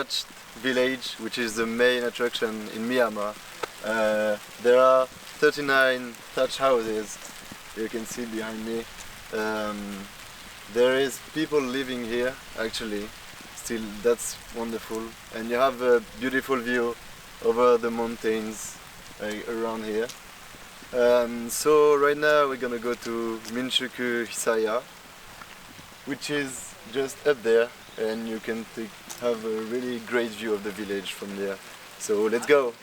thatched village, which is the main attraction in Myanmar. There are 39 thatched houses, you can see behind me. There is people living here actually, still that's wonderful. And you have a beautiful view over the mountains around here. So right now we're gonna go to民宿 Hisaya, which is just up there, and you can have a really great view of the village from there. So let's go!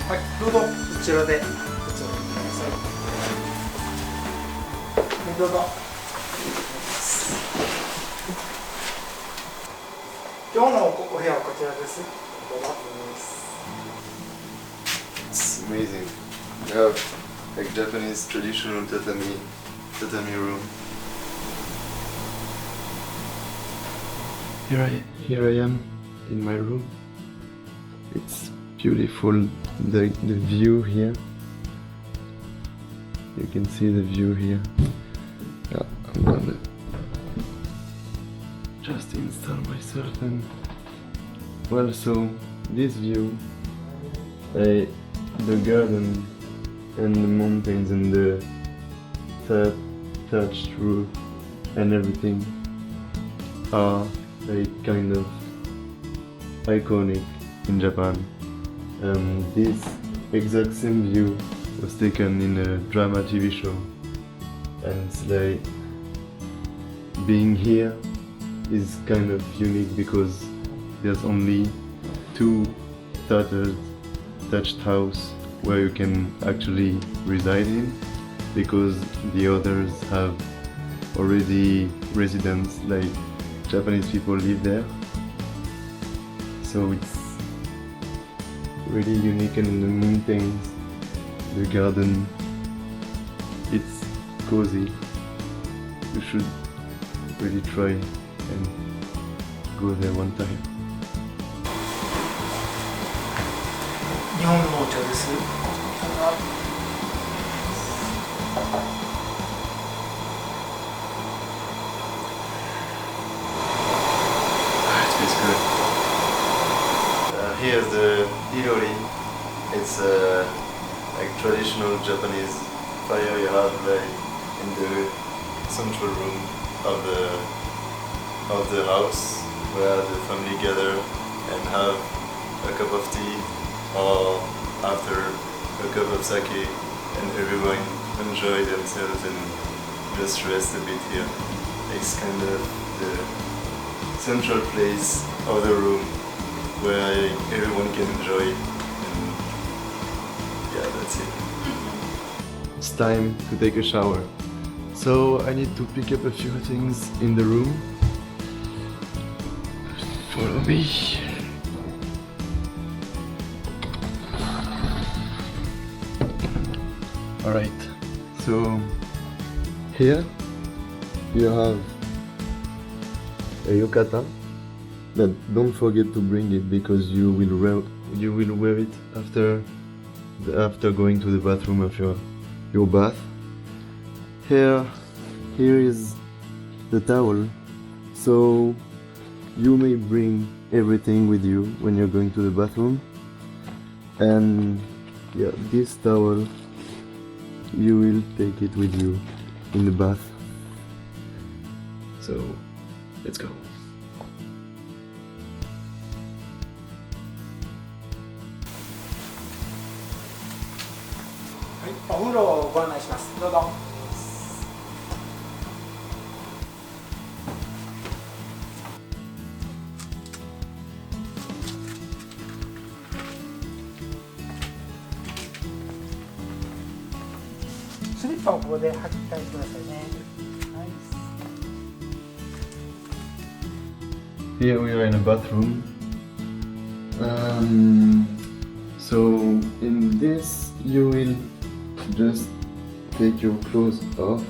はい、どうぞこちらでこちらでください。どうぞ。今日のお部屋はこちらです。どうぞ。It's amazing. They have like Japanese traditional tatami room. Here I am in my room. It's beautiful, the view here. You can see the view here. Yeah, I'm gonna just install myself and well, so this view, the garden and the mountains and the thatched roof and everything are like kind of iconic in Japan. This exact same view was taken in a drama TV show, and it's like being here is kind of unique because there's only two thatched house where you can actually reside in, because the others have already residents, like Japanese people live there. So it's really unique, and in the mountains, the garden, it's cozy. You should really try and go there one time. 日本のお茶です。It tastes good. Here's the irori. It's like traditional Japanese fire you have like in the central room of the house, where the family gather and have a cup of tea, or after a cup of sake, and everyone enjoy themselves and just rest a bit here. It's kind of the central place of the room where everyone can enjoy, and yeah, that's it. It's time to take a shower. So I need to pick up a few things in the room. Follow me. Alright, so here you have a yukata. But don't forget to bring it, because you will wear it after going to the bathroom of your bath. Here is the towel, so you may bring everything with you when you're going to the bathroom. And yeah, this towel, you will take it with you in the bath. So let's go. はい、お風呂をご案内します。どうぞ。パンをここで履き替えてくださいね。はい。Here we are in a bathroom. So in this you will just take your clothes off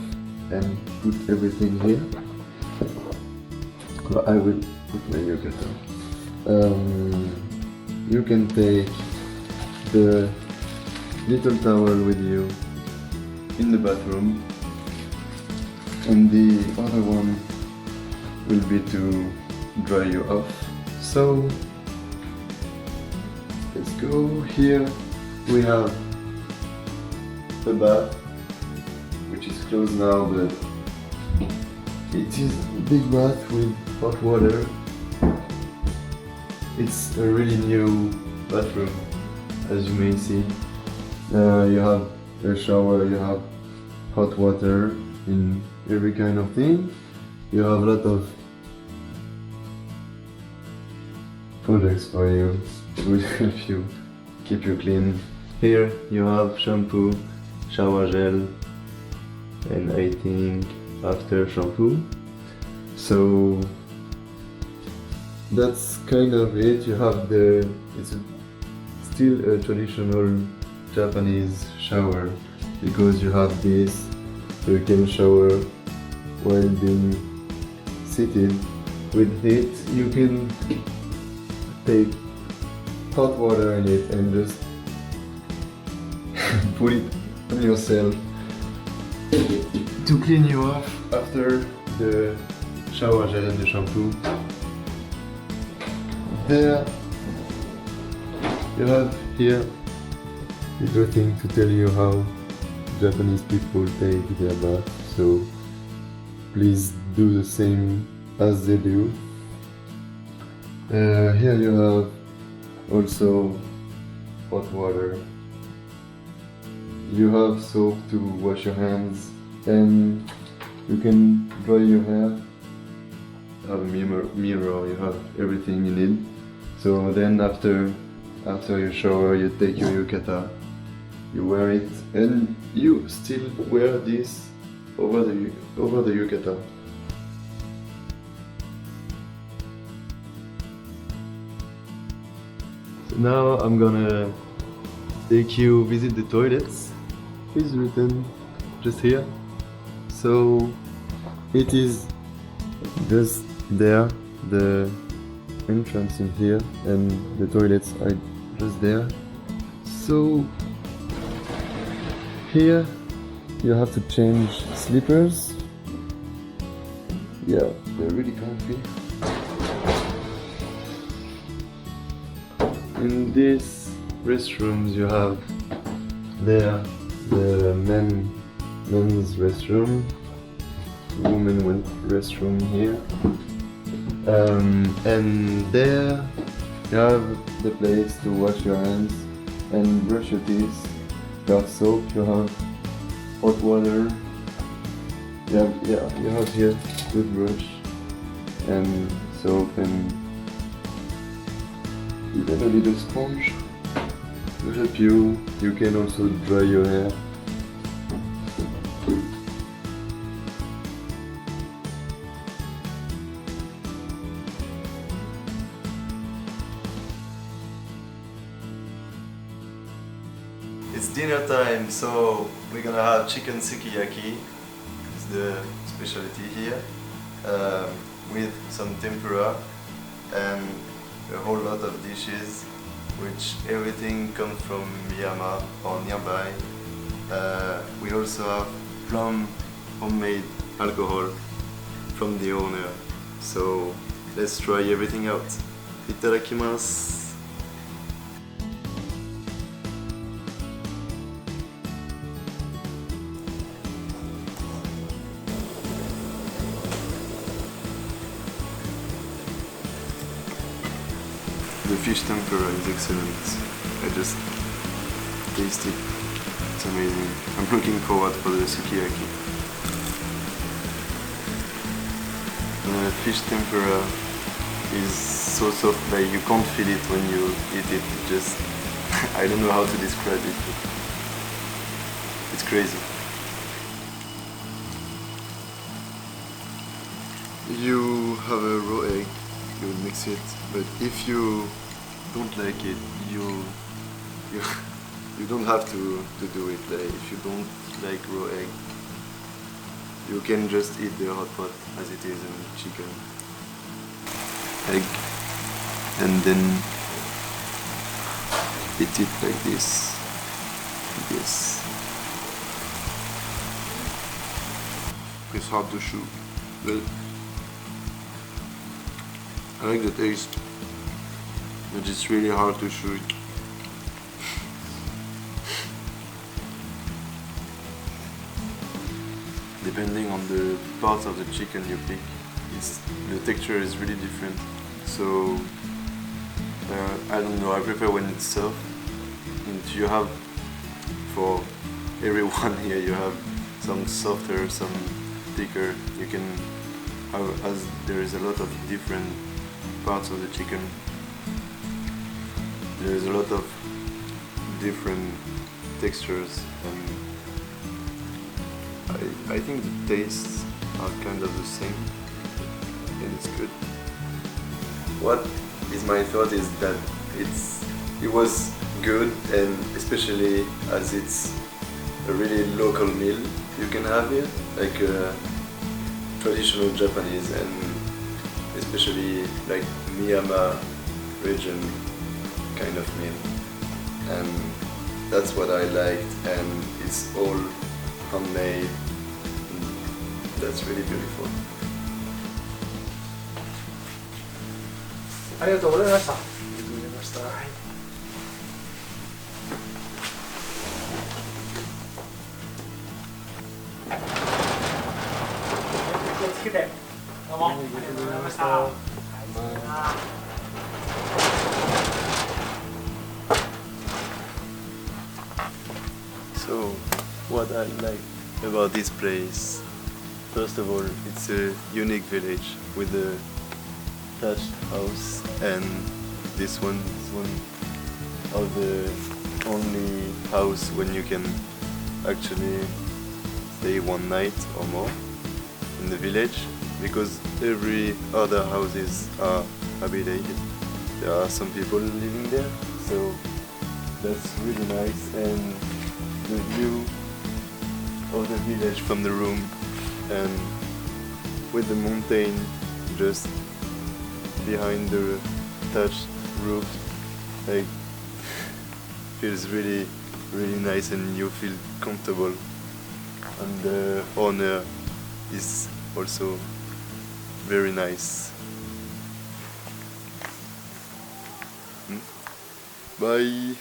and put everything here. I will put my yogurt on. You can take the little towel with you in the bathroom, and the other one will be to dry you off. So let's go. Here we have the bath, which is closed now, but it is a big bath with hot water. It's a really new bathroom, as you may see. You have a shower, you have hot water in every kind of thing. You have a lot of products for you to help you keep you clean. Here you have shampoo, shower gel, and I think after shampoo. So that's kind of it. You have still a traditional Japanese shower, because you have this, so you can shower while being seated. With it you can take hot water in it and just put it on yourself to clean you off after the shower gel and the shampoo. There you have here everything to tell you how Japanese people take their bath, so please do the same as they do. Here you have also hot water. You have soap to wash your hands, and you can dry your hair. You have a mirror, you have everything you need. So then after you shower, you take your yukata, you wear it, and you still wear this over the yukata. So now I'm gonna take you visit the toilets. It's written just here. So it is just there, the entrance in here, and the toilets are just there. So here you have to change slippers. Yeah, they're really comfy. In these restrooms you have there the men's restroom, women's restroom here, and there you have the place to wash your hands and brush your teeth. You have soap, you have hot water, you have here toothbrush and soap, and even a little sponge to help you. You can also dry your hair. It's dinner time, so we're gonna have chicken sukiyaki. It's the specialty here, with some tempura and a whole lot of dishes, which everything comes from Miyama or nearby. We also have plum homemade alcohol from the owner. So let's try everything out. Itadakimasu. The fish tempura is excellent. I just taste it. It's amazing. I'm looking forward for the sukiyaki. The fish tempura is so soft, like you can't feel it when you eat it. Just I don't know how to describe it, but it's crazy. you have a raw egg, you will mix it. But if you don't like it, you you don't have to do it. Like, if you don't like raw egg, you can just eat the hot pot as it is in chicken. Egg, and then eat it like this. Yes. It's hard to chew, but I like the taste. But it's really hard to chew it. Depending on the parts of the chicken you pick, the texture is really different. So I don't know, I prefer when it's soft. And you have, for everyone here, you have some softer, some thicker. You can have, as there is a lot of different parts of the chicken, there is a lot of different textures, and I think the tastes are kind of the same, and it's good. What is my thought is that it was good, and especially as it's a really local meal you can have here, like a traditional Japanese, and especially like Miyama region kind of meal, and that's what I liked, and it's all handmade. That's really beautiful. ありがとうございました。ありがとうございました。気をつけて。どうもありがとうございました。はい、So, what I like about this place, first of all, it's a unique village with a thatched house, and this one is one of the only house when you can actually stay one night or more in the village, because every other houses are habitated. There are some people living there, so that's really nice. And the view of the village from the room, and with the mountain just behind the thatched roof, like, feels really nice, and you feel comfortable, and the owner is also very nice. Bye.